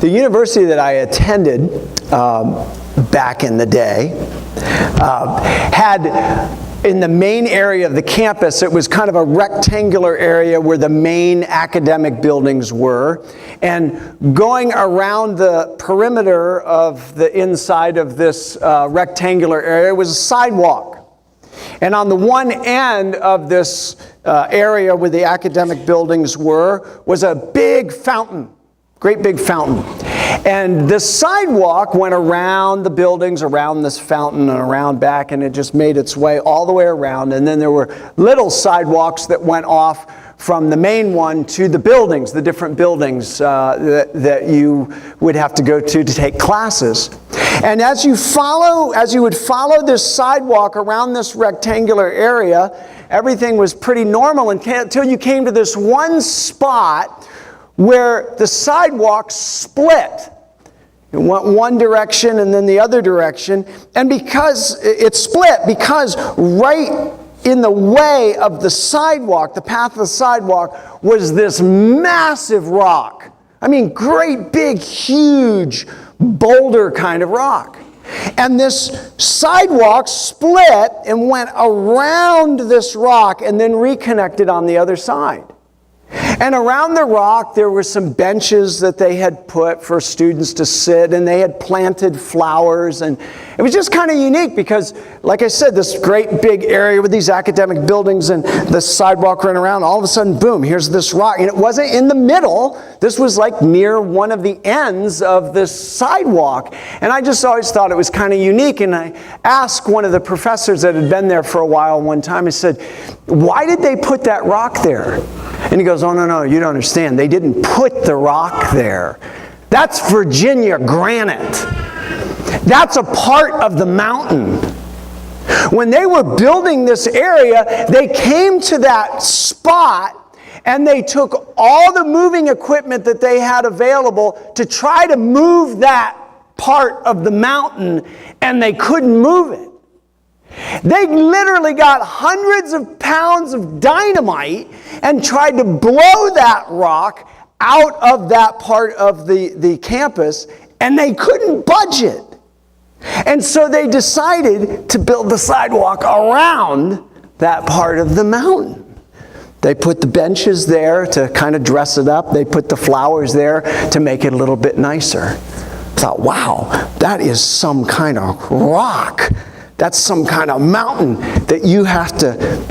the university that I attended back in the day had, in the main area of the campus, it was kind of a rectangular area where the main academic buildings were. And going around the perimeter of the inside of this rectangular area was a sidewalk. And on the one end of this area where the academic buildings were was a big fountain, great big fountain. And the sidewalk went around the buildings, around this fountain and around back, and it just made its way all the way around. And then there were little sidewalks that went off from the main one to the buildings, the different buildings that you would have to go to take classes. And as you would follow this sidewalk around this rectangular area, everything was pretty normal until you came to this one spot where the sidewalk split. It went one direction and then the other direction. And because it split, because right in the way of the sidewalk, the path of the sidewalk, was this massive rock. I mean, great big, huge boulder kind of rock. And this sidewalk split and went around this rock and then reconnected on the other side. And around the rock, there were some benches that they had put for students to sit, and they had planted flowers. And it was just kind of unique because, like I said, this great big area with these academic buildings and the sidewalk running around, all of a sudden, boom, here's this rock. And it wasn't in the middle. This was like near one of the ends of this sidewalk. And I just always thought it was kind of unique. And I asked one of the professors that had been there for a while one time, I said, why did they put that rock there? And he goes, oh, no, you don't understand. They didn't put the rock there. That's Virginia granite. That's a part of the mountain. When they were building this area, they came to that spot and they took all the moving equipment that they had available to try to move that part of the mountain, and they couldn't move it. They literally got hundreds of pounds of dynamite and tried to blow that rock out of that part of the campus, and they couldn't budge it. And so they decided to build the sidewalk around that part of the mountain. They put the benches there to kind of dress it up. They put the flowers there to make it a little bit nicer. I thought, wow, that is some kind of rock. That's some kind of mountain that you have to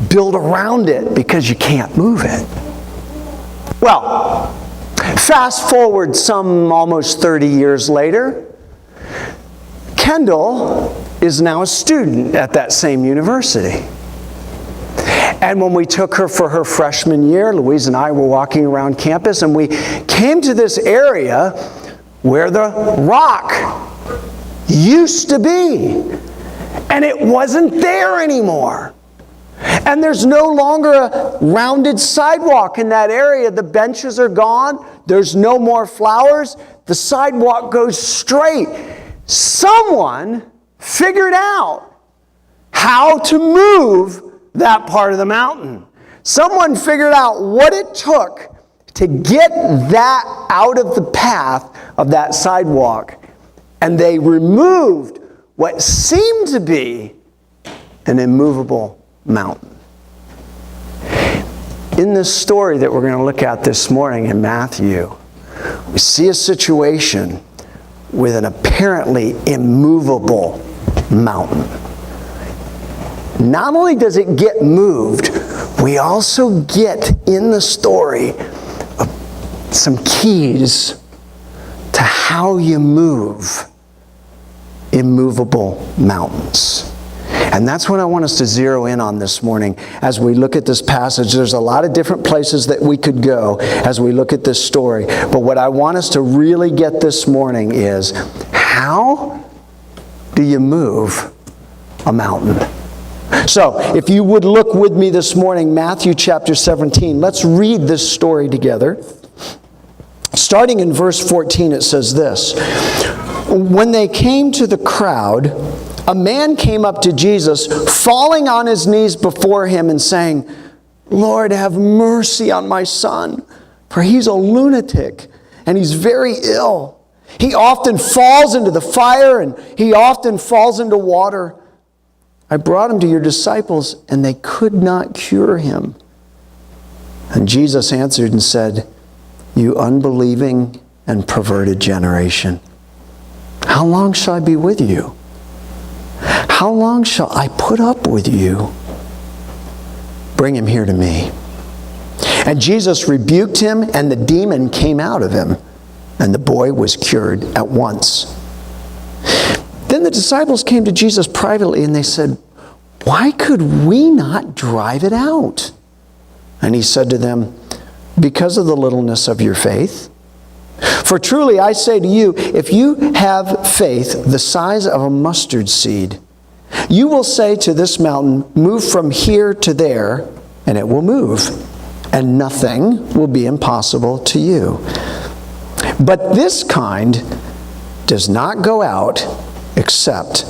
build around it because you can't move it. Well, fast forward some almost 30 years later, Kendall is now a student at that same university. And when we took her for her freshman year, Louise and I were walking around campus, and we came to this area where the rock used to be. And it wasn't there anymore. And there's no longer a rounded sidewalk in that area. The benches are gone. There's no more flowers. The sidewalk goes straight. Someone figured out how to move that part of the mountain. Someone figured out what it took to get that out of the path of that sidewalk. And they removed what seemed to be an immovable mountain. In this story that we're going to look at this morning in Matthew, we see a situation with an apparently immovable mountain. Not only does it get moved, we also get in the story some keys to how you move immovable mountains. And that's what I want us to zero in on this morning as we look at this passage. There's a lot of different places that we could go as we look at this story. But what I want us to really get this morning is, how do you move a mountain? So, if you would look with me this morning, Matthew chapter 17. Let's read this story together. Starting in verse 14, it says this. When they came to the crowd, a man came up to Jesus, falling on his knees before him and saying, Lord, have mercy on my son, for he's a lunatic and he's very ill. He often falls into the fire, and he often falls into water. I brought him to your disciples, and they could not cure him." And Jesus answered and said, "You unbelieving and perverted generation, how long shall I be with you? How long shall I put up with you? Bring him here to me." And Jesus rebuked him, and the demon came out of him, and the boy was cured at once. Then the disciples came to Jesus privately, and they said, "Why could we not drive it out?" And he said to them, "Because of the littleness of your faith. For truly I say to you, if you have faith the size of a mustard seed, you will say to this mountain, 'Move from here to there,' and it will move, and nothing will be impossible to you. But this kind does not go out except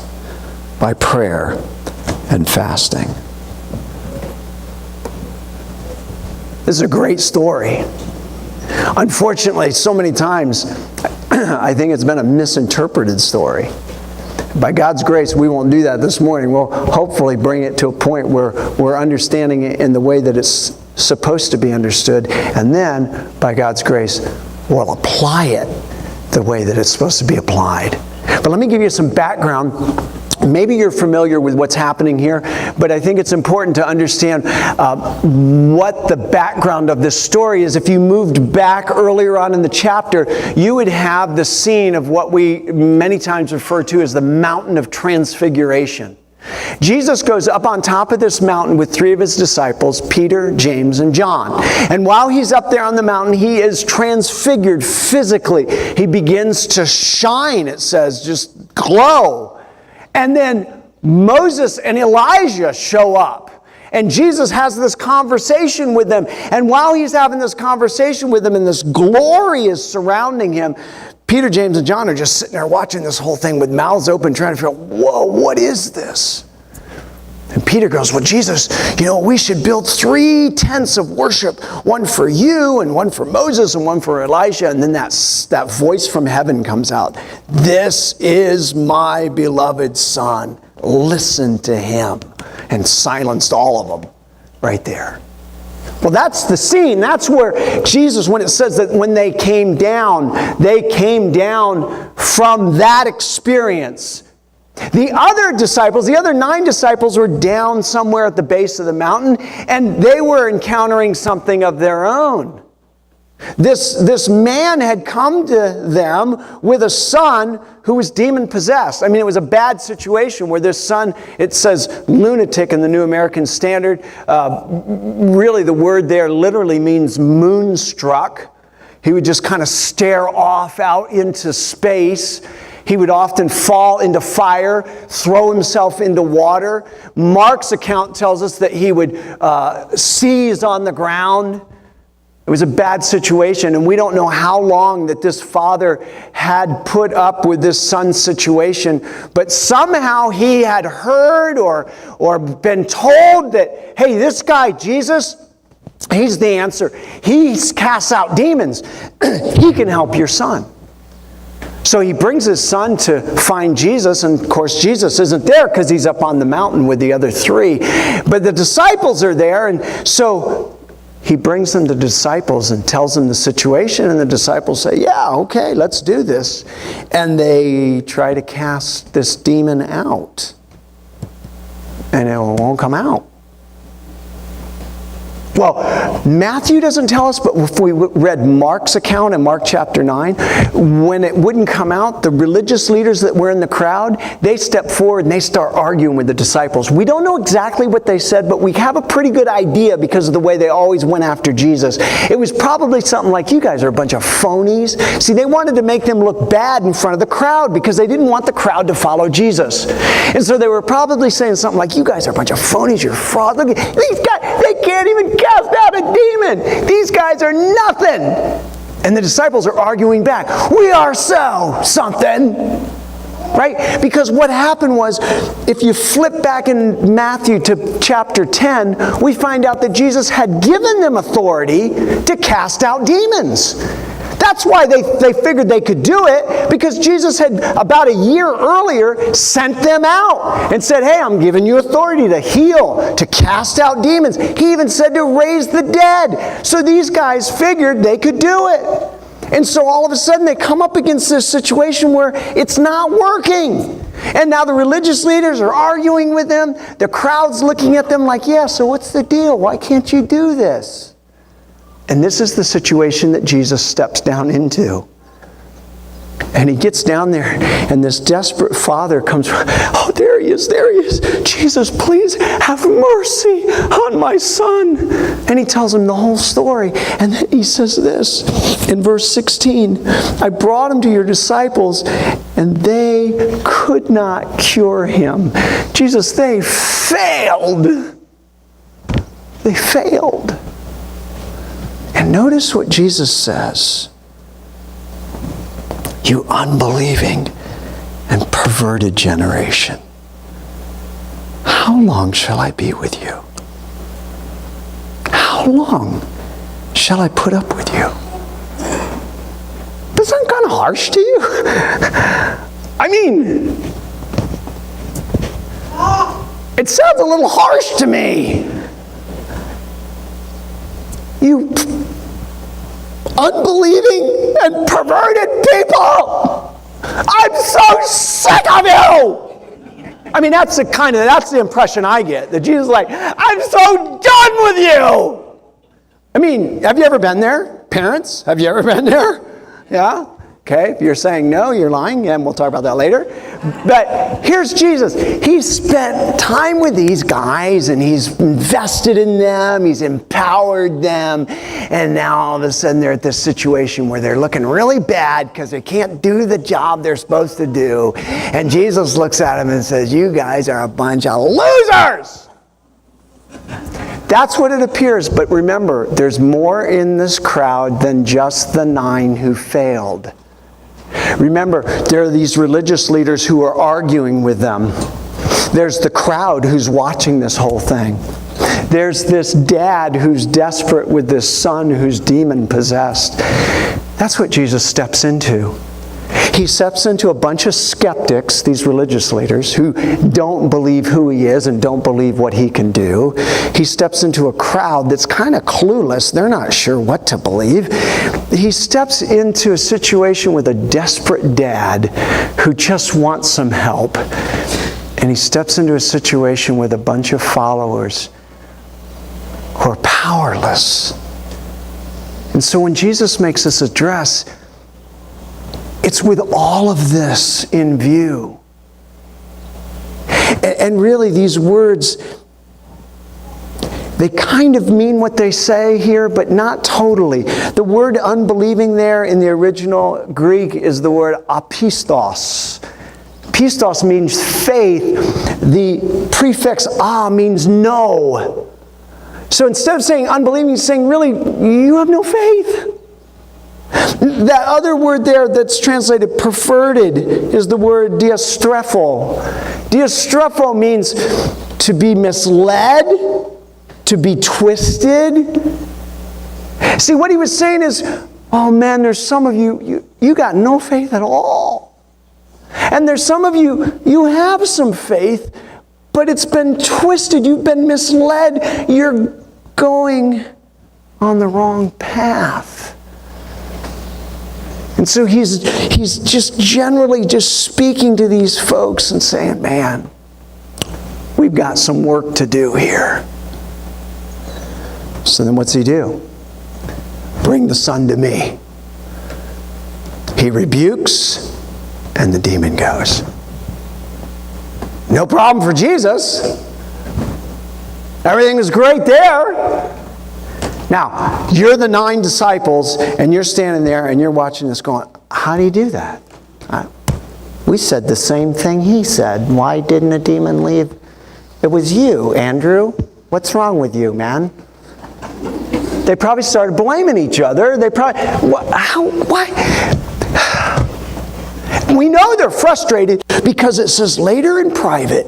by prayer and fasting." This is a great story. Unfortunately, so many times, I think it's been a misinterpreted story. By God's grace, we won't do that this morning. We'll hopefully bring it to a point where we're understanding it in the way that it's supposed to be understood. And then, by God's grace, we'll apply it the way that it's supposed to be applied. But let me give you some background. Maybe you're familiar with what's happening here, but I think it's important to understand what the background of this story is. If you moved back earlier on in the chapter, you would have the scene of what we many times refer to as the Mountain of Transfiguration. Jesus goes up on top of this mountain with three of his disciples, Peter, James, and John. And while he's up there on the mountain, he is transfigured physically. He begins to shine, it says, just glow. And then Moses and Elijah show up. And Jesus has this conversation with them. And while he's having this conversation with them and this glory is surrounding him, Peter, James, and John are just sitting there watching this whole thing with mouths open, trying to figure out, whoa, what is this? And Peter goes, "Well, Jesus, we should build 3 tents of worship, one for you and one for Moses and one for Elijah." And then that voice from heaven comes out. "This is my beloved Son. Listen to him." And silenced all of them right there. Well, that's the scene. That's where Jesus, when it says that when they came down from that experience. The other disciples, the other 9 disciples, were down somewhere at the base of the mountain, and they were encountering something of their own. This man had come to them with a son who was demon-possessed. I mean, it was a bad situation where this son, it says lunatic in the New American Standard. Really, the word there literally means moonstruck. He would just kind of stare off out into space. He would often fall into fire, throw himself into water. Mark's account tells us that he would seize on the ground. It was a bad situation, and we don't know how long that this father had put up with this son's situation, but somehow he had heard or been told that, hey, this guy, Jesus, he's the answer. He casts out demons. He can help your son. So he brings his son to find Jesus, and of course Jesus isn't there because he's up on the mountain with the other 3. But the disciples are there, and so he brings them to the disciples and tells them the situation, and the disciples say, "Yeah, okay, let's do this." And they try to cast this demon out, and it won't come out. Well, Matthew doesn't tell us, but if we read Mark's account in Mark chapter 9, when it wouldn't come out, the religious leaders that were in the crowd, they step forward and they start arguing with the disciples. We don't know exactly what they said, but we have a pretty good idea because of the way they always went after Jesus. It was probably something like, "You guys are a bunch of phonies." See, they wanted to make them look bad in front of the crowd because they didn't want the crowd to follow Jesus. And so they were probably saying something like, "You guys are a bunch of phonies, you're frauds. Look at these guys, they can't even cast out a demon. These guys are nothing." And the disciples are arguing back, "We are so something." Right? Because what happened was, if you flip back in Matthew to chapter 10, we find out that Jesus had given them authority to cast out demons. That's why they figured they could do it, because Jesus had about a year earlier sent them out and said, hey, I'm giving you authority to heal, to cast out demons. He even said to raise the dead. So these guys figured they could do it. And so all of a sudden they come up against this situation where it's not working. And now the religious leaders are arguing with them. The crowd's looking at them like, yeah, so what's the deal? Why can't you do this? And this is the situation that Jesus steps down into. And he gets down there, and this desperate father comes, oh, there he is. Jesus, please have mercy on my son. And he tells him the whole story. And then he says this in verse 16, I brought him to your disciples, and they could not cure him. Jesus, they failed. They failed. And notice what Jesus says. You unbelieving and perverted generation. How long shall I be with you? How long shall I put up with you? Does that sound kind of harsh to you? I mean, it sounds a little harsh to me. You unbelieving and perverted people! I'm so sick of you! I mean, that's the impression I get. That Jesus is like, I'm so done with you! I mean, have you ever been there? Parents, have you ever been there? Yeah? Okay, if you're saying no, you're lying, and we'll talk about that later. But here's Jesus. He's spent time with these guys, and he's invested in them, he's empowered them, and now all of a sudden they're at this situation where they're looking really bad because they can't do the job they're supposed to do. And Jesus looks at them and says, you guys are a bunch of losers! That's what it appears, but remember, there's more in this crowd than just the 9 who failed. Remember, there are these religious leaders who are arguing with them. There's the crowd who's watching this whole thing. There's this dad who's desperate with this son who's demon-possessed. That's what Jesus steps into. He steps into a bunch of skeptics, these religious leaders, who don't believe who he is and don't believe what he can do. He steps into a crowd that's kind of clueless. They're not sure what to believe. He steps into a situation with a desperate dad who just wants some help. And he steps into a situation with a bunch of followers who are powerless. And so when Jesus makes this address, it's with all of this in view. And really, these words, they kind of mean what they say here, but not totally. The word unbelieving there in the original Greek is the word apistos. Pistos means faith. The prefix means no. So instead of saying unbelieving, he's saying, really, you have no faith. That other word there that's translated perverted is the word diastrepho. Diastrepho means to be misled, to be twisted. See, what he was saying is, oh man, there's some of you got no faith at all. And there's some of you have some faith, but it's been twisted, you've been misled, you're going on the wrong path. And so he's just generally just speaking to these folks and saying, man, we've got some work to do here. So then what's he do? Bring the son to me. He rebukes, and the demon goes. No problem for Jesus. Everything was great there. Now, you're the 9 disciples, and you're standing there, and you're watching this going, how do you do that? We said the same thing he said. Why didn't a demon leave? It was you, Andrew. What's wrong with you, man? They probably started blaming each other. They probably, why? We know they're frustrated because it says later in private,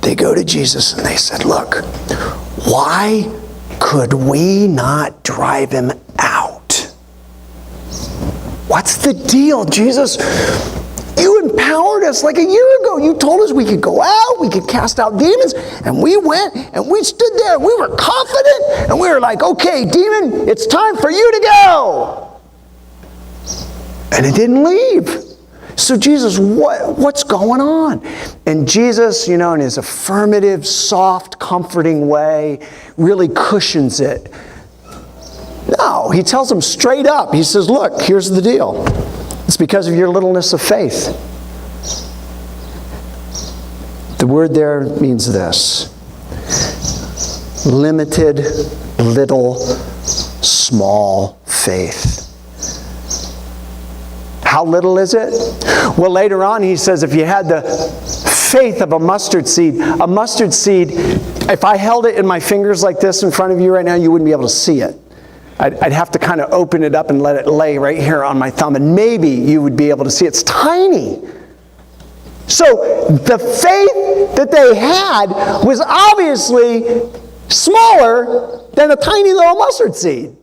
they go to Jesus and they said, look, why could we not drive him out? What's the deal, Jesus? You empowered us like a year ago. You told us we could go out, we could cast out demons, and we went and we stood there. We were confident, and we were like, okay, demon, it's time for you to go. And it didn't leave. So Jesus, what's going on? And Jesus, in his affirmative, soft, comforting way, really cushions it. No, he tells them straight up. He says, look, here's the deal. It's because of your littleness of faith. The word there means this: limited, little, small faith. How little is it? Well, later on he says if you had the faith of a mustard seed, if I held it in my fingers like this in front of you right now, you wouldn't be able to see it. I'd have to kind of open it up and let it lay right here on my thumb, and maybe you would be able to see it. It's tiny. So the faith that they had was obviously smaller than a tiny little mustard seed.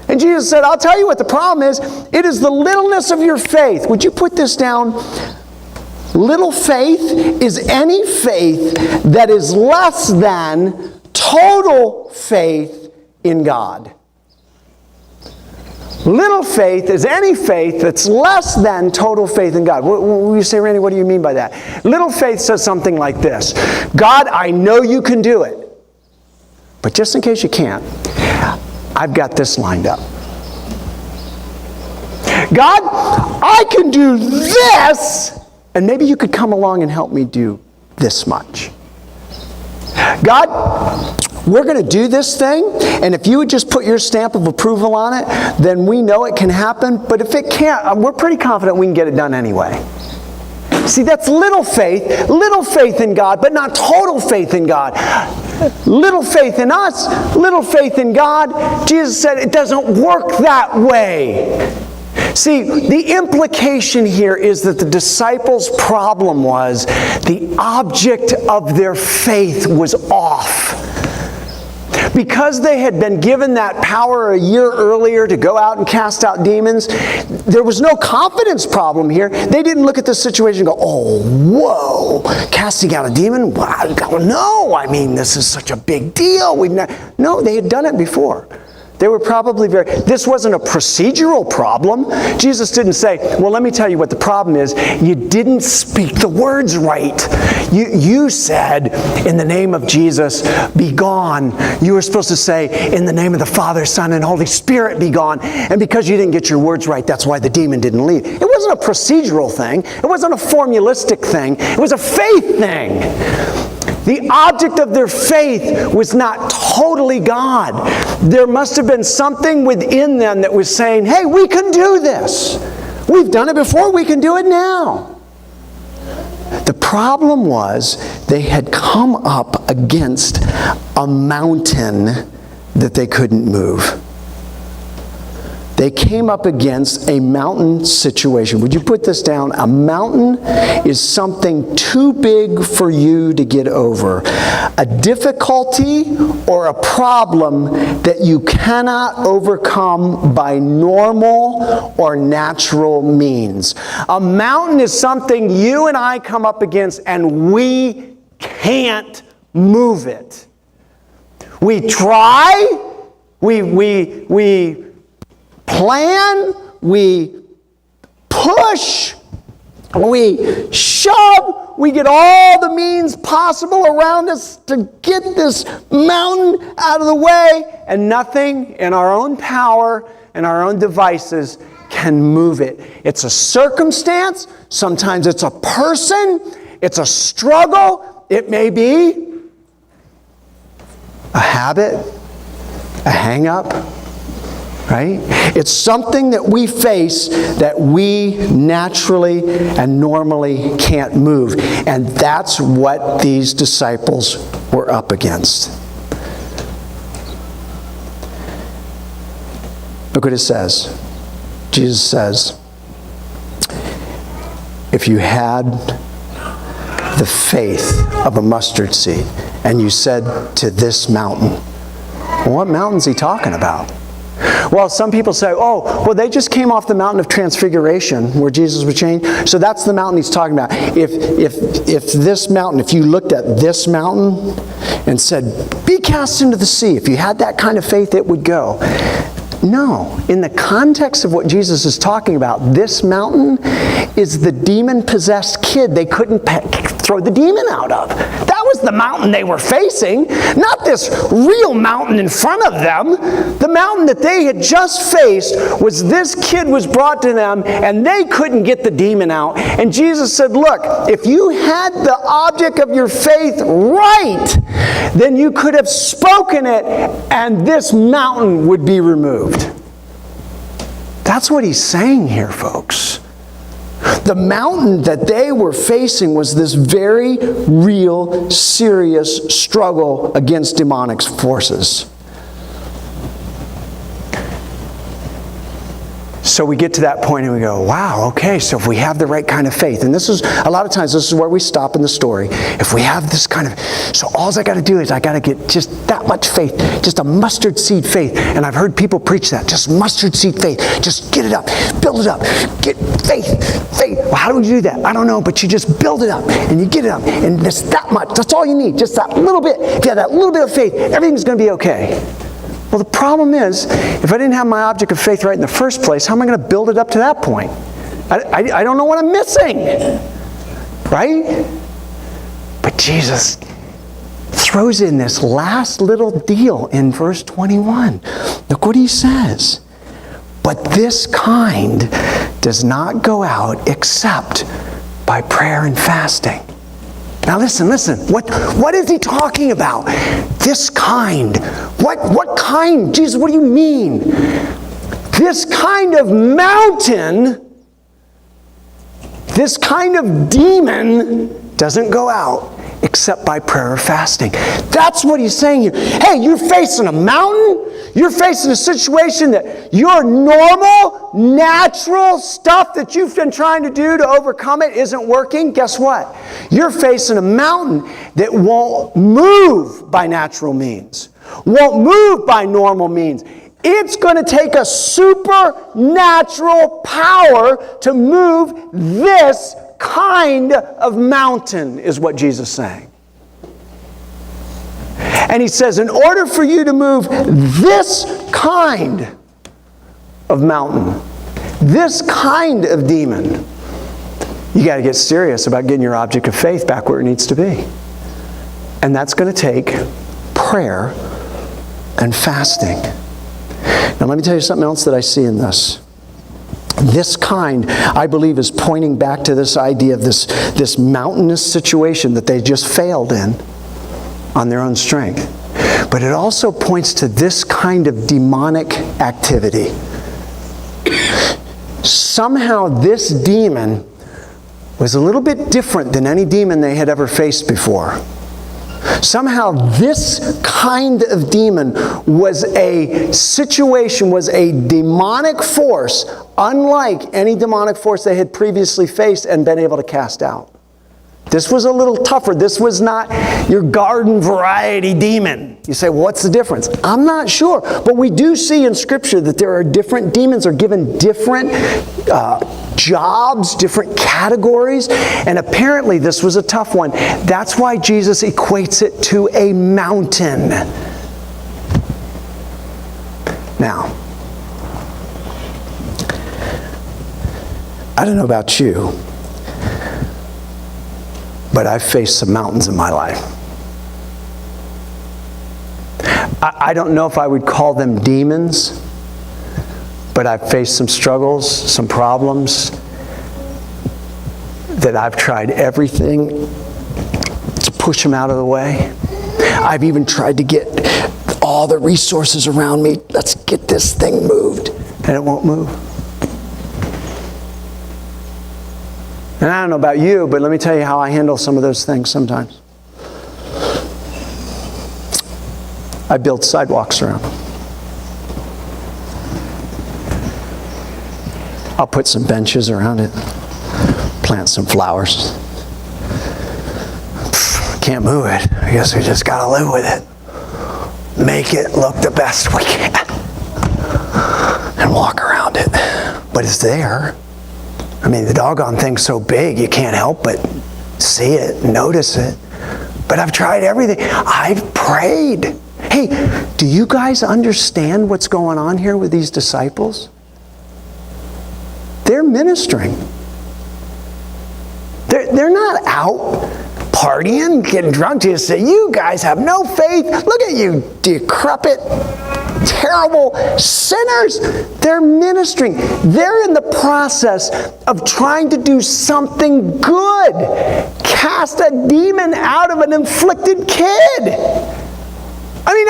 And Jesus said, I'll tell you what the problem is. It is the littleness of your faith. Would you put this down? Little faith is any faith that is less than total faith in God. Little faith is any faith that's less than total faith in God. You say, Randy, what do you mean by that? Little faith says something like this: God, I know you can do it, but just in case you can't, I've got this lined up. God, I can do this, and maybe you could come along and help me do this much. God, we're going to do this thing, and if you would just put your stamp of approval on it, then we know it can happen. But if it can't, we're pretty confident we can get it done anyway. See, that's little faith in God, but not total faith in God. Little faith in us, little faith in God. Jesus said it doesn't work that way. See, the implication here is that the disciples' problem was the object of their faith was off. Because they had been given that power a year earlier to go out and cast out demons, there was no confidence problem here. They didn't look at the situation and go, oh, whoa, casting out a demon? No, I mean, this is such a big deal. No, they had done it before. They were probably this wasn't a procedural problem. Jesus didn't say, well, let me tell you what the problem is. You didn't speak the words right. You said, in the name of Jesus, be gone. You were supposed to say, in the name of the Father, Son, and Holy Spirit, be gone. And because you didn't get your words right, that's why the demon didn't leave. It wasn't a procedural thing. It wasn't a formulistic thing. It was a faith thing. The object of their faith was not totally God. There must have been something within them that was saying, hey, we can do this. We've done it before, we can do it now. The problem was they had come up against a mountain that they couldn't move. They came up against a mountain situation. Would you put this down? A mountain is something too big for you to get over. A difficulty or a problem that you cannot overcome by normal or natural means. A mountain is something you and I come up against and we can't move it. We try, we plan, we push, we shove, we get all the means possible around us to get this mountain out of the way, and nothing in our own power and our own devices can move it. It's a circumstance, sometimes it's a person, it's a struggle, it may be a habit, a hang-up. Right? It's something that we face that we naturally and normally can't move. And that's what these disciples were up against. Look what it says. Jesus says, if you had the faith of a mustard seed and you said to this mountain, well, what mountain's he talking about? Well, some people say, oh, well, they just came off the mountain of transfiguration where Jesus was changed. So that's the mountain he's talking about. If this mountain, if you looked at this mountain and said, be cast into the sea, if you had that kind of faith, it would go. No, in the context of what Jesus is talking about, this mountain is the demon-possessed kid they couldn't throw the demon out of. That was the mountain they were facing, not this real mountain in front of them. The mountain that they had just faced was this kid was brought to them, and they couldn't get the demon out. And Jesus said, look, if you had the object of your faith right, then you could have spoken it, and this mountain would be removed. That's what he's saying here, folks. The mountain that they were facing was this very real, serious struggle against demonic forces. So we get to that point and we go, wow, okay, so if we have the right kind of faith, and this is, a lot of times this is where we stop in the story. If we have this kind of, so all I got to do is I got to get just that much faith, just a mustard seed faith. And I've heard people preach that, just mustard seed faith. Just get it up, build it up, get faith. Well, how do we do that? I don't know, but you just build it up and you get it up. And just that much, that's all you need, just that little bit. If you have that little bit of faith, everything's going to be okay. Well, the problem is, if I didn't have my object of faith right in the first place, how am I going to build it up to that point? I don't know what I'm missing, right? But Jesus throws in this last little deal in verse 21. Look what he says. But this kind does not go out except by prayer and fasting. Now listen. What is he talking about? This kind. What kind? Jesus, what do you mean? This kind of mountain, this kind of demon doesn't go out except by prayer or fasting. That's what he's saying here. Hey, you're facing a mountain. You're facing a situation that your normal, natural stuff that you've been trying to do to overcome it isn't working. Guess what? You're facing a mountain that won't move by natural means, won't move by normal means. It's going to take a supernatural power to move this kind of mountain, is what Jesus is saying. And he says, in order for you to move this kind of mountain, this kind of demon, you got to get serious about getting your object of faith back where it needs to be. And that's going to take prayer and fasting. Now let me tell you something else that I see in this. This kind, I believe, is pointing back to this idea of this mountainous situation that they just failed in on their own strength. But it also points to this kind of demonic activity. Somehow this demon was a little bit different than any demon they had ever faced before. Somehow this kind of demon was a situation, was a demonic force, unlike any demonic force they had previously faced and been able to cast out. This was a little tougher. This was not your garden variety demon. You say, well, what's the difference? I'm not sure. But we do see in Scripture that there are different demons are given different jobs, different categories. And apparently this was a tough one. That's why Jesus equates it to a mountain. Now, I don't know about you, but I've faced some mountains in my life. I don't know if I would call them demons, but I've faced some struggles, some problems that I've tried everything to push them out of the way. I've even tried to get all the resources around me. Let's get this thing moved, and it won't move. And I don't know about you, but let me tell you how I handle some of those things sometimes. I build sidewalks around them. I'll put some benches around it, plant some flowers. Can't move it. I guess we just got to live with it. Make it look the best we can. and walk around it. But it's there. I mean, the doggone thing's so big, you can't help but see it, notice it. But I've tried everything. I've prayed. Hey, do you guys understand what's going on here with these disciples? They're ministering. They're not out partying, getting drunk. Just say, you guys have no faith. Look at you, decrepit, terrible sinners. They're ministering. They're in the process of trying to do something good. Cast a demon out of an afflicted kid. I mean,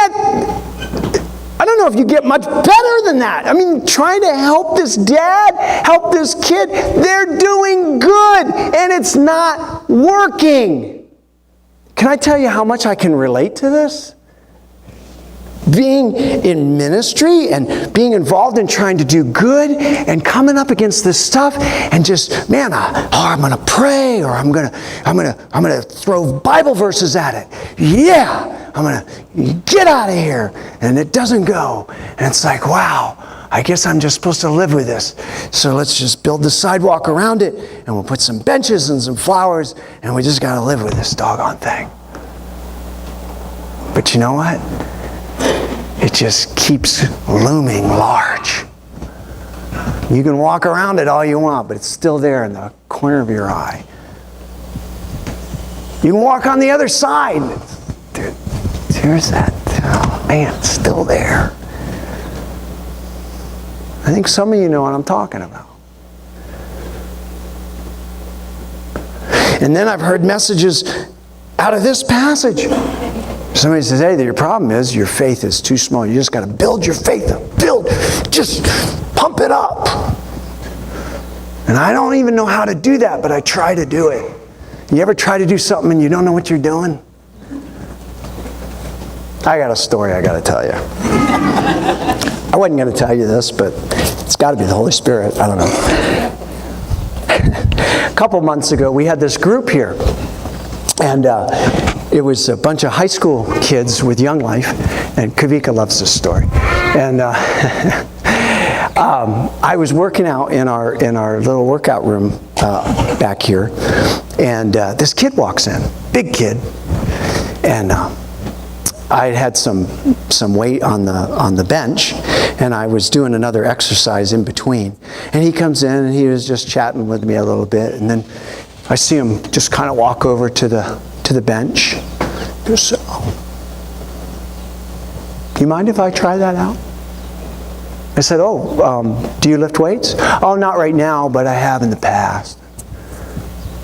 I don't know if you get much better than that. I mean, trying to help this dad, help this kid, they're doing good, and it's not working. Can I tell you how much I can relate to this? Being in ministry and being involved in trying to do good and coming up against this stuff and just, man, I'm going to pray, or I'm going to throw Bible verses at it. Yeah. I'm going to get out of here. And it doesn't go. And it's like, wow, I guess I'm just supposed to live with this. So let's just build the sidewalk around it, and we'll put some benches and some flowers, and we just got to live with this doggone thing. But you know what? It just keeps looming large. You can walk around it all you want, but it's still there in the corner of your eye. You can walk on the other side. There's that. Oh, man, it's still there. I think some of you know what I'm talking about. And then I've heard messages out of this passage. Somebody says, hey, your problem is your faith is too small. You just got to build your faith up. Just pump it up. And I don't even know how to do that, but I try to do it. You ever try to do something and you don't know what you're doing? I got a story I got to tell you. I wasn't going to tell you this, but it's got to be the Holy Spirit. I don't know. A couple months ago, we had this group here. And it was a bunch of high school kids with Young Life. And Kavika loves this story. And I was working out in our little workout room back here. And this kid walks in. Big kid. And I had some weight on the bench, and I was doing another exercise in between. And he comes in, and he was just chatting with me a little bit, and then I see him just kind of walk over to the bench. He goes, do you mind if I try that out? I said, do you lift weights? Oh, not right now, but I have in the past.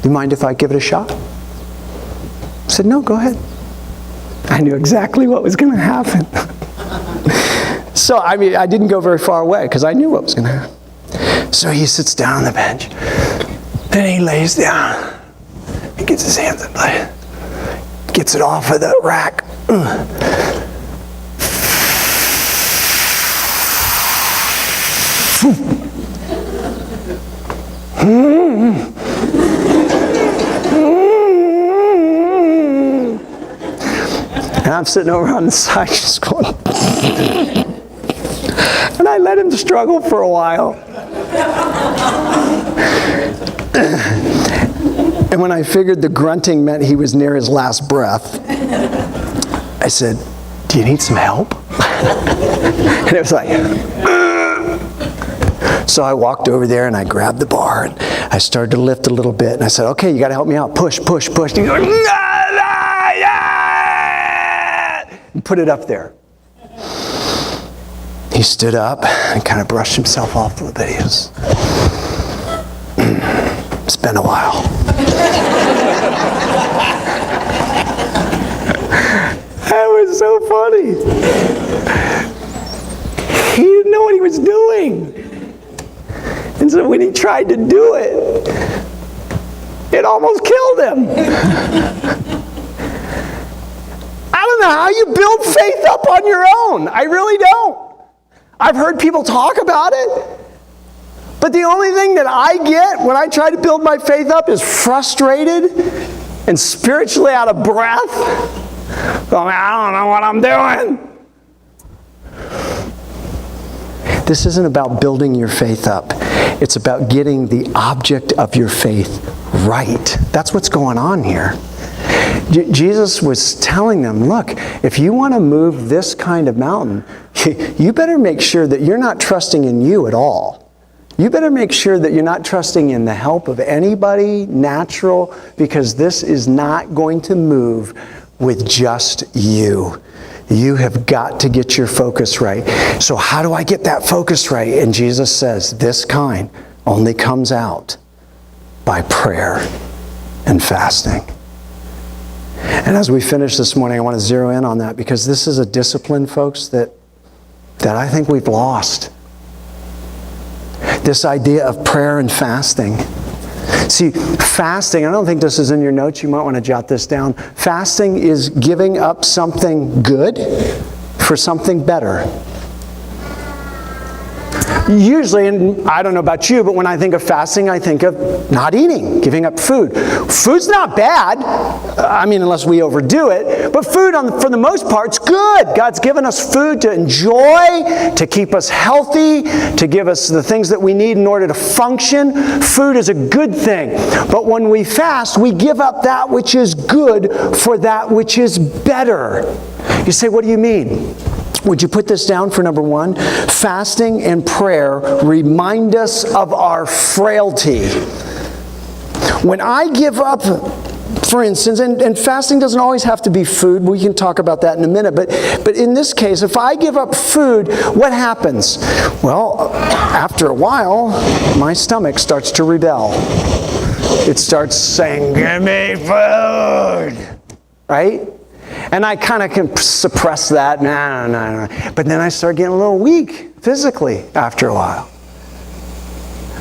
Do you mind if I give it a shot? I said, no, go ahead. I knew exactly what was going to happen. So, I mean, I didn't go very far away because I knew what was going to happen. So he sits down on the bench. Then he lays down. He gets his hands up, gets it off of the rack. And I'm sitting over on the side just going, and I let him struggle for a while. And when I figured the grunting meant he was near his last breath, I said, do you need some help? And it was like, So I walked over there and I grabbed the bar and I started to lift a little bit. And I said, okay, you got to help me out. Push, push, push. And he's like, and put it up there. He stood up and kind of brushed himself off a little bit. He was, it's been a while. That was so funny. He didn't know what he was doing. And so when he tried to do it, it almost killed him. I don't know how you build faith up on your own. I really don't. I've heard people talk about it. But the only thing that I get when I try to build my faith up is frustrated and spiritually out of breath. Going, I don't know what I'm doing. This isn't about building your faith up. It's about getting the object of your faith right. That's what's going on here. Jesus was telling them, look, if you want to move this kind of mountain, you better make sure that you're not trusting in you at all. You better make sure that you're not trusting in the help of anybody natural, because this is not going to move with just you. You have got to get your focus right. So how do I get that focus right? And Jesus says, this kind only comes out by prayer and fasting. And as we finish this morning, I want to zero in on that, because this is a discipline, folks, that I think we've lost. This idea of prayer and fasting. See, fasting, I don't think this is in your notes. You might want to jot this down. Fasting is giving up something good for something better. Usually, and I don't know about you, but when I think of fasting, I think of not eating, giving up food. Food's not bad, I mean, unless we overdo it, but food, for the most part, is good. God's given us food to enjoy, to keep us healthy, to give us the things that we need in order to function. Food is a good thing. But when we fast, we give up that which is good for that which is better. You say, what do you mean? Would you put this down for number one? Fasting and prayer remind us of our frailty. When I give up, for instance, and fasting doesn't always have to be food. We can talk about that in a minute. But in this case, if I give up food, what happens? Well, after a while, my stomach starts to rebel. It starts saying, give me food, right? And I kind of can suppress that. No. But then I start getting a little weak physically after a while,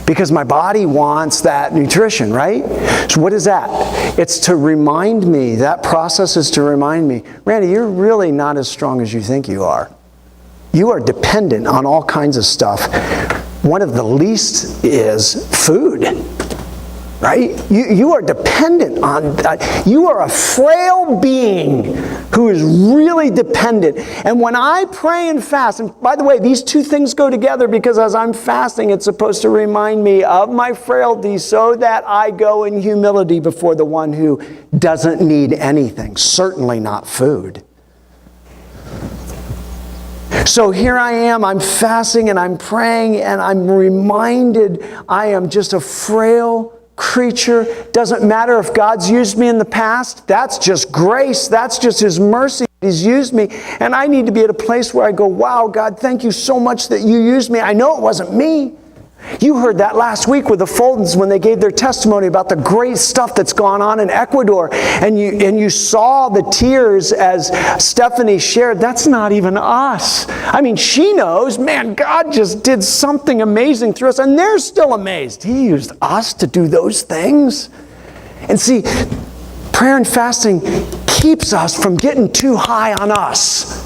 because my body wants that nutrition, right? So what is that? It's to remind me, that process is to remind me, Randy, you're really not as strong as you think you are. You are dependent on all kinds of stuff. One of the least is food. Right? You are dependent on that. You are a frail being who is really dependent. And when I pray and fast, and by the way, these two things go together, because as I'm fasting, it's supposed to remind me of my frailty so that I go in humility before the one who doesn't need anything, certainly not food. So here I am, I'm fasting and I'm praying, and I'm reminded I am just a frail creature. Doesn't matter if God's used me in the past. That's just grace. That's just His mercy. He's used me. And I need to be at a place where I go, wow, God, thank you so much that you used me. I know it wasn't me. You heard that last week with the Foldens when they gave their testimony about the great stuff that's gone on in Ecuador. And you saw the tears as Stephanie shared. That's not even us. I mean, she knows, man, God just did something amazing through us. And they're still amazed. He used us to do those things. And see, prayer and fasting keeps us from getting too high on us.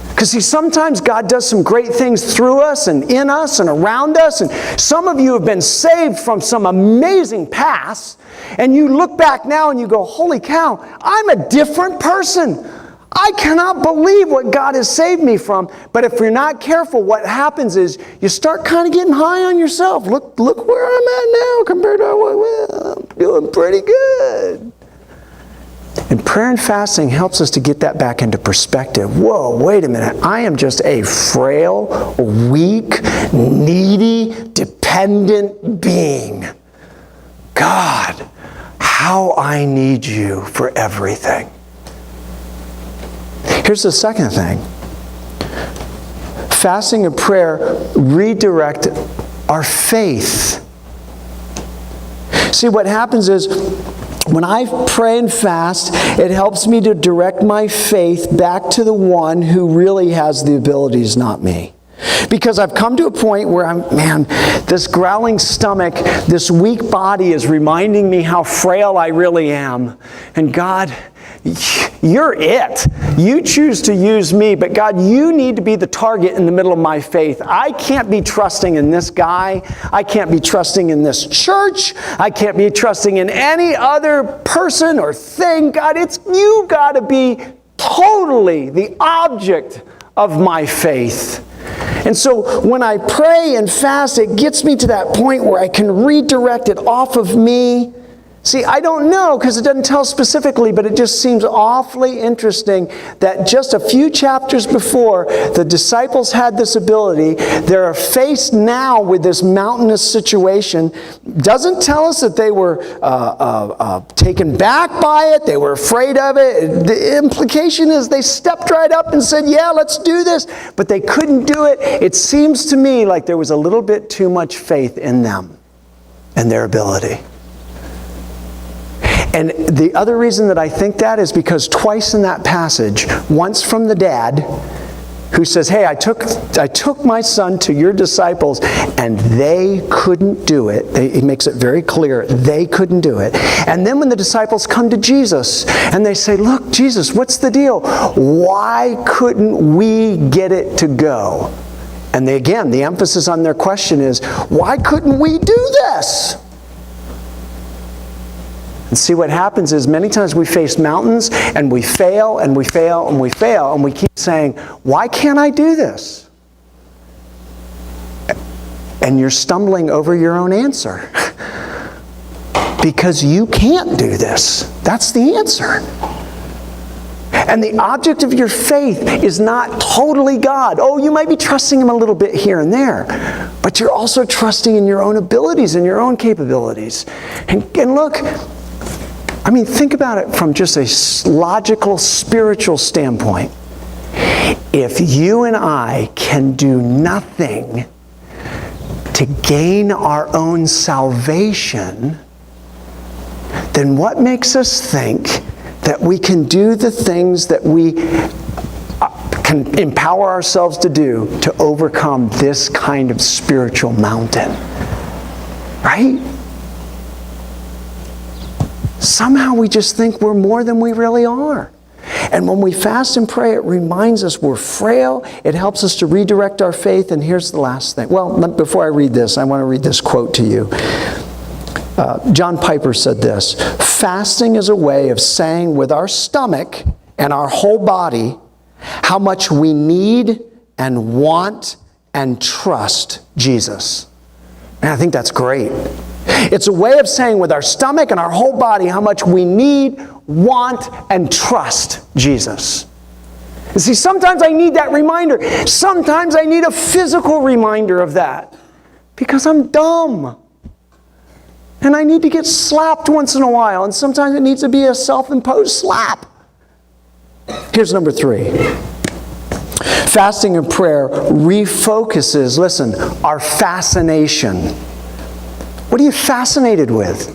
Because see, sometimes God does some great things through us and in us and around us. And some of you have been saved from some amazing past. And you look back now and you go, holy cow, I'm a different person. I cannot believe what God has saved me from. But if you're not careful, what happens is you start kind of getting high on yourself. Look where I'm at now compared to what I'm doing pretty good. And prayer and fasting helps us to get that back into perspective. Whoa, wait a minute. I am just a frail, weak, needy, dependent being. God, how I need you for everything. Here's the second thing. Fasting and prayer redirect our faith. See, what happens is, when I pray and fast, it helps me to direct my faith back to the one who really has the abilities, not me. Because I've come to a point where this growling stomach, this weak body is reminding me how frail I really am. And God, you're it. You choose to use me, but God, you need to be the target in the middle of my faith. I can't be trusting in this guy. I can't be trusting in this church. I can't be trusting in any other person or thing. God, it's you got to be totally the object of my faith. And so when I pray and fast, it gets me to that point where I can redirect it off of me. See, I don't know because it doesn't tell specifically, but it just seems awfully interesting that just a few chapters before, the disciples had this ability. They're faced now with this mountainous situation. Doesn't tell us that they were taken back by it. They were afraid of it. The implication is they stepped right up and said, yeah, let's do this. But they couldn't do it. It seems to me like there was a little bit too much faith in them and their ability. And the other reason that I think that is because twice in that passage, once from the dad who says, hey, I took my son to your disciples and they couldn't do it. He makes it very clear they couldn't do it. And then when the disciples come to Jesus and they say, look, Jesus, what's the deal? Why couldn't we get it to go? And again, the emphasis on their question is, why couldn't we do this? And see, what happens is many times we face mountains and we fail and we fail and we fail and we keep saying, why can't I do this? And you're stumbling over your own answer. Because you can't do this. That's the answer. And the object of your faith is not totally God. Oh, you might be trusting Him a little bit here and there, but you're also trusting in your own abilities and your own capabilities. And look, I mean, think about it from just a logical, spiritual standpoint. If you and I can do nothing to gain our own salvation, then what makes us think that we can do the things that we can empower ourselves to do to overcome this kind of spiritual mountain? Right? Somehow we just think we're more than we really are. And when we fast and pray, it reminds us we're frail. It helps us to redirect our faith. And here's the last thing. Well, before I read this, I want to read this quote to you. John Piper said this: fasting is a way of saying with our stomach and our whole body how much we need and want and trust Jesus. And I think that's great. It's a way of saying with our stomach and our whole body how much we need, want, and trust Jesus. You see, sometimes I need that reminder. Sometimes I need a physical reminder of that because I'm dumb. And I need to get slapped once in a while. And sometimes it needs to be a self-imposed slap. Here's number 3. Fasting and prayer refocuses, listen, our fascination. What are you fascinated with?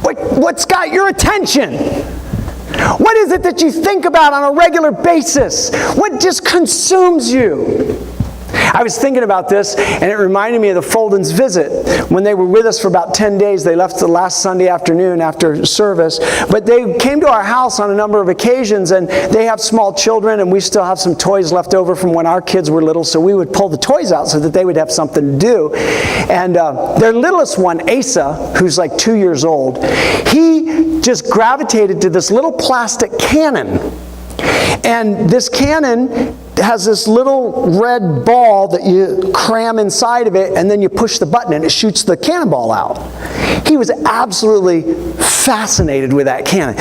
What's got your attention? What is it that you think about on a regular basis? What just consumes you? I was thinking about this, and it reminded me of the Foldens' visit. When they were with us for about 10 days, they left the last Sunday afternoon after service. But they came to our house on a number of occasions, and they have small children, and we still have some toys left over from when our kids were little, so we would pull the toys out so that they would have something to do. And their littlest one, Asa, who's like 2 years old, he just gravitated to this little plastic cannon. And this cannon has this little red ball that you cram inside of it, and then you push the button and it shoots the cannonball out. He was absolutely fascinated with that cannon.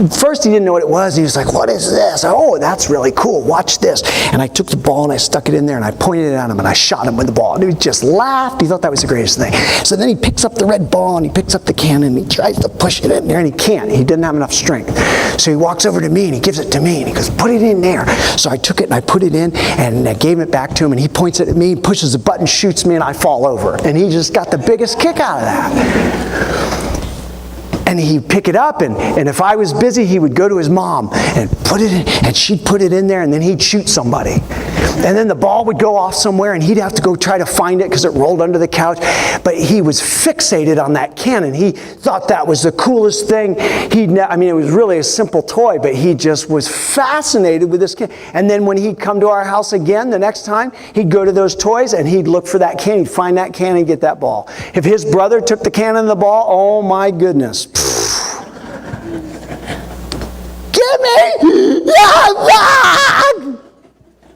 First he didn't know what it was. He was like, what is this? Oh, that's really cool. Watch this. And I took the ball and I stuck it in there and I pointed it at him and I shot him with the ball. And he just laughed. He thought that was the greatest thing. So then he picks up the red ball and he picks up the cannon and he tries to push it in there and he can't. He didn't have enough strength. So he walks over to me and he gives it to me and he goes, put it in there. So I took it and I put it in and I gave it back to him and he points it at me, pushes the button, shoots me, and I fall over. And he just got the biggest kick out of that. And he'd pick it up, and if I was busy, he would go to his mom and put it in, and she'd put it in there, and then he'd shoot somebody. And then the ball would go off somewhere, and he'd have to go try to find it because it rolled under the couch. But he was fixated on that cannon. He thought that was the coolest thing. It was really a simple toy, but he just was fascinated with this cannon. And then when he'd come to our house again the next time, he'd go to those toys, and he'd look for that cannon. He'd find that cannon and get that ball. If his brother took the cannon and the ball, oh my goodness. Give me!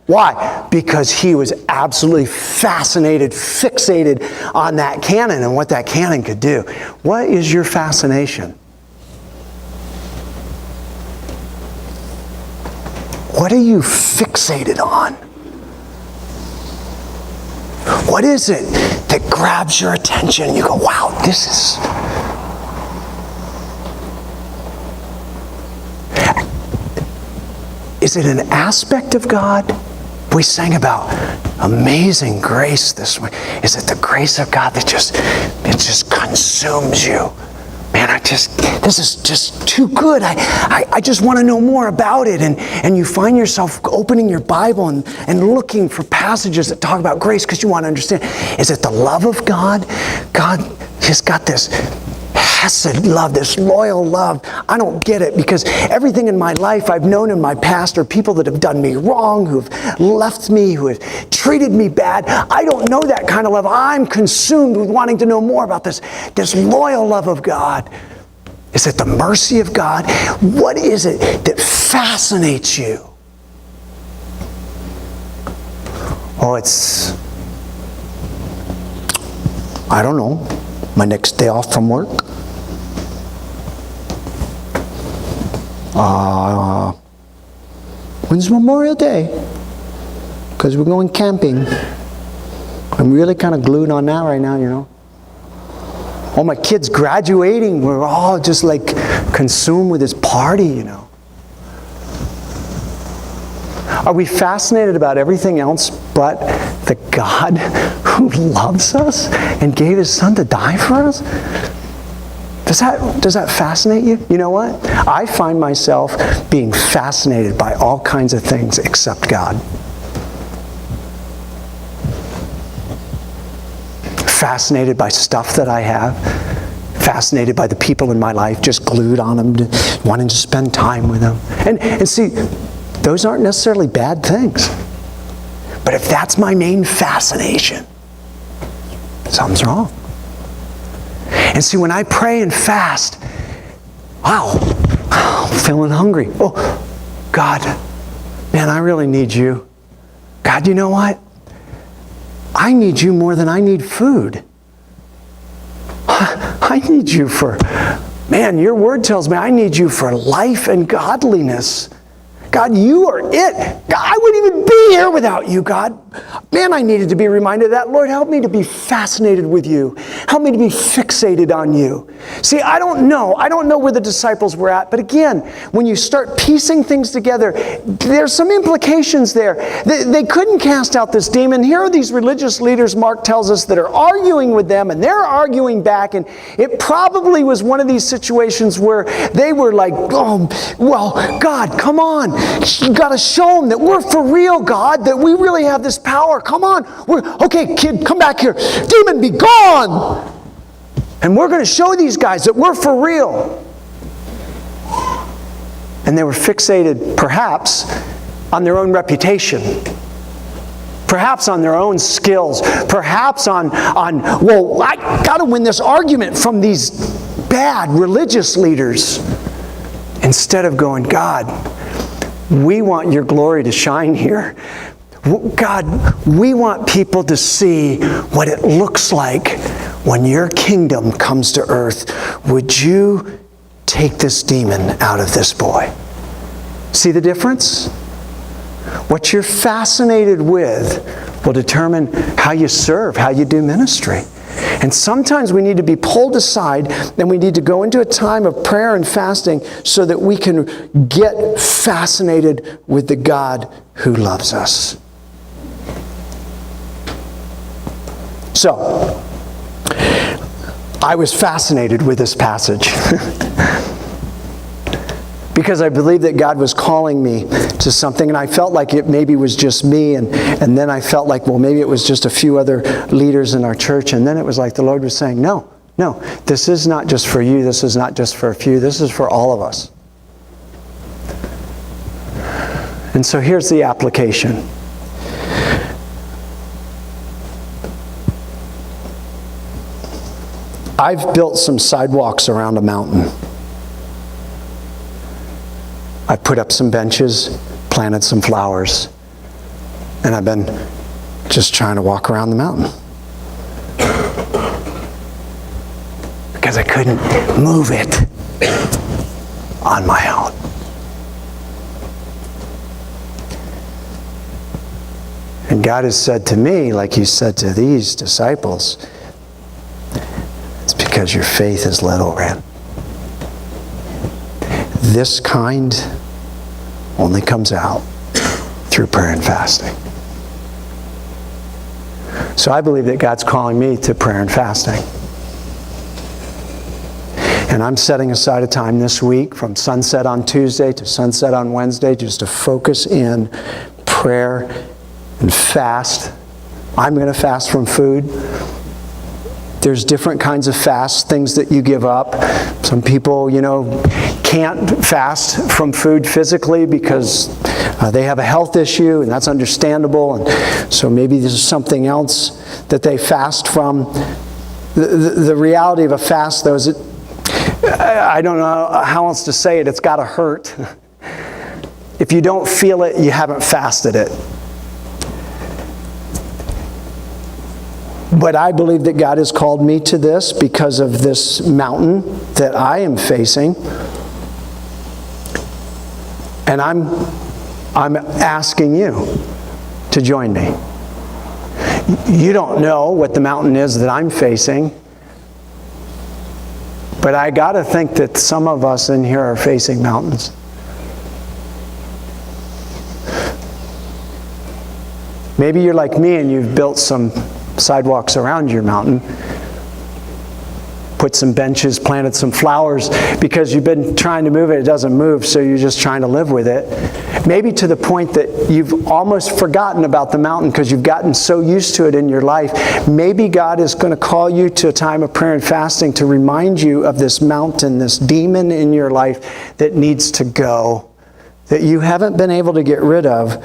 Why? Because he was absolutely fascinated, fixated on that cannon and what that cannon could do. What is your fascination? What are you fixated on? What is it that grabs your attention? You go, wow, this is... Is it an aspect of God? We sang about amazing grace this morning. Is it the grace of God that it just consumes you? Man, this is just too good. I just want to know more about it. And you find yourself opening your Bible and looking for passages that talk about grace because you want to understand. Is it the love of God? God has got this hesed love, this loyal love. I don't get it because everything in my life I've known in my past are people that have done me wrong, who have left me, who have treated me bad. I don't know that kind of love. I'm consumed with wanting to know more about this loyal love of God. Is it the mercy of God? What is it that fascinates you? Oh, I don't know, my next day off from work. When's Memorial Day? Because we're going camping. I'm really kind of glued on that right now, you know. Oh, my kid's graduating. We're all just like consumed with this party, you know. Are we fascinated about everything else but the God who loves us and gave His Son to die for us? Does that fascinate you? You know what? I find myself being fascinated by all kinds of things except God. Fascinated by stuff that I have. Fascinated by the people in my life, just glued on them, wanting to spend time with them. And see, those aren't necessarily bad things. But if that's my main fascination, something's wrong. And see, when I pray and fast, wow, I'm feeling hungry. Oh, God, man, I really need you. God, you know what? I need you more than I need food. I need you man, your word tells me I need you for life and godliness. God, you are it. God, I wouldn't even be here without you, God. Man, I needed to be reminded of that. Lord, help me to be fascinated with you. Help me to be fixated on you. See, I don't know where the disciples were at. But again, when you start piecing things together, there's some implications there. They couldn't cast out this demon. Here are these religious leaders, Mark tells us, that are arguing with them, and they're arguing back. And it probably was one of these situations where they were like, oh, well, God, come on. You got to show them that we're for real, God, that we really have this power. Come on. Okay, kid, come back here. Demon, be gone. And we're going to show these guys that we're for real. And they were fixated, perhaps, on their own reputation. Perhaps on their own skills. Perhaps on well, I got to win this argument from these bad religious leaders. Instead of going, God, we want your glory to shine here. God, we want people to see what it looks like when your kingdom comes to earth. Would you take this demon out of this boy? See the difference? What you're fascinated with will determine how you serve, how you do ministry. And sometimes we need to be pulled aside and we need to go into a time of prayer and fasting so that we can get fascinated with the God who loves us. So, I was fascinated with this passage because I believed that God was calling me to something, and I felt like it maybe was just me, and then I felt like, well, maybe it was just a few other leaders in our church, and then it was like the Lord was saying, no, this is not just for you, this is not just for a few, this is for all of us. And so here's the application. I've built some sidewalks around a mountain. I put up some benches, planted some flowers. And I've been just trying to walk around the mountain. Because I couldn't move it on my own. And God has said to me, like He said to these disciples, it's because your faith is little, Ren. This kind only comes out through prayer and fasting. So I believe that God's calling me to prayer and fasting. And I'm setting aside a time this week from sunset on Tuesday to sunset on Wednesday just to focus in prayer and fast. I'm going to fast from food. There's different kinds of fasts, things that you give up. Some people, can't fast from food physically because they have a health issue, and that's understandable. And so maybe there's something else that they fast from. The reality of a fast, though, is I don't know how else to say it. It's got to hurt. If you don't feel it, you haven't fasted it. But I believe that God has called me to this because of this mountain that I am facing. And I'm asking you to join me. You don't know what the mountain is that I'm facing. But I got to think that some of us in here are facing mountains. Maybe you're like me and you've built some sidewalks around your mountain, put some benches, planted some flowers because you've been trying to move it. It doesn't move, so you're just trying to live with it. Maybe to the point that you've almost forgotten about the mountain because you've gotten so used to it in your life. Maybe God is going to call you to a time of prayer and fasting to remind you of this mountain, this demon in your life that needs to go, that you haven't been able to get rid of,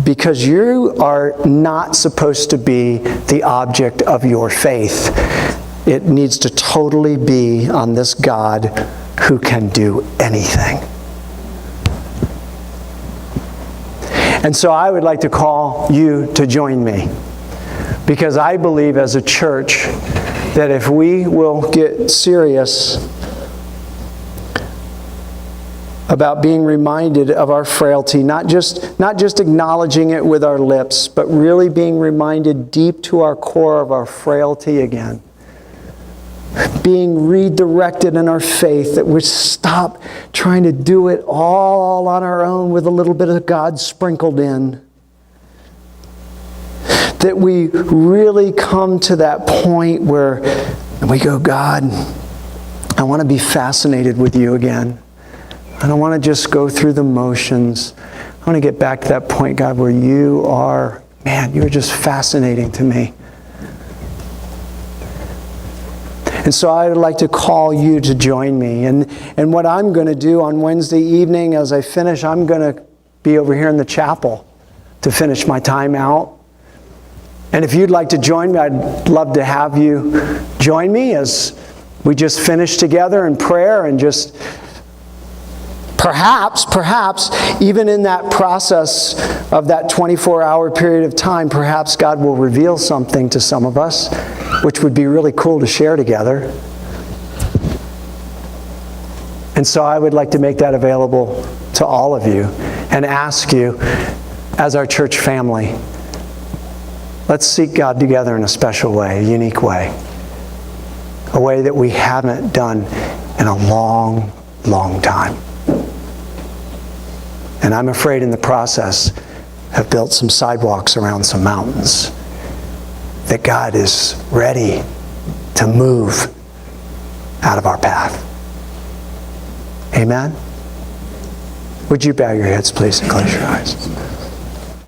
because you are not supposed to be the object of your faith. It needs to totally be on this God who can do anything. And so I would like to call you to join me, because I believe as a church that if we will get serious about being reminded of our frailty, not just acknowledging it with our lips, but really being reminded deep to our core of our frailty again. Being redirected in our faith, that we stop trying to do it all on our own with a little bit of God sprinkled in. That we really come to that point where we go, God, I want to be fascinated with you again. I don't want to just go through the motions. I want to get back to that point, God, where you are, man, you're just fascinating to me. And so I would like to call you to join me. And what I'm going to do on Wednesday evening as I finish, I'm going to be over here in the chapel to finish my time out. And if you'd like to join me, I'd love to have you join me as we just finish together in prayer and just perhaps, even in that process of that 24-hour period of time, perhaps God will reveal something to some of us, which would be really cool to share together. And so I would like to make that available to all of you and ask you, as our church family, let's seek God together in a special way, a unique way. A way that we haven't done in a long, long time. And I'm afraid in the process have built some sidewalks around some mountains that God is ready to move out of our path. Amen? Would you bow your heads, please, and close your eyes?